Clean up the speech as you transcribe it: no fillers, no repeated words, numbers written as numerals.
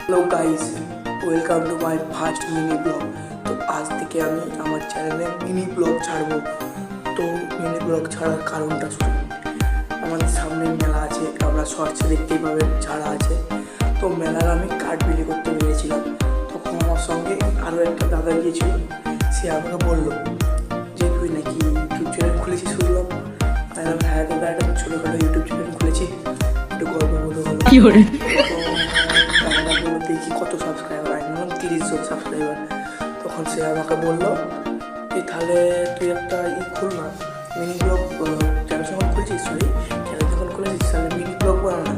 Hello guys, welcome to my first mini blog. তো আজ থেকে আমি আমার চ্যানেলে মিনি ব্লগ ছাড়বো। তো মিনি ব্লগ ছাড়ার কারণটা শুনুন। আমাদের সামনে মেলা আছে, আমরা শর্টসে দেখতেই পাবেন ছাড়া আছে। তো মেলার আমি কার্ড বিলি করতে পেরেছিলাম। তখন আমার সঙ্গে আরও একটা দাদা গিয়েছিল। সে আমাকে বললো যে তুই নাকি ইউটিউব চ্যানেল খুলেছিস শুনলাম। তাই আমি হ্যাঁ দাদা, একটা ছোটোখাটো ইউটিউব চ্যানেল খুলেছি, একটু গল্প বলতে হলো। দেখি কত সাবস্ক্রাইবার, আমি বললাম 30 জন সাবস্ক্রাইবার। তখন সে আমাকে বললো যে তাহলে তুই একটা খুল না, মিনি ব্লগ চ্যানেল যখন খুলছিস, সরি চ্যানেল যখন খুলেছিস তাহলে মিনি ব্লগ বানা না।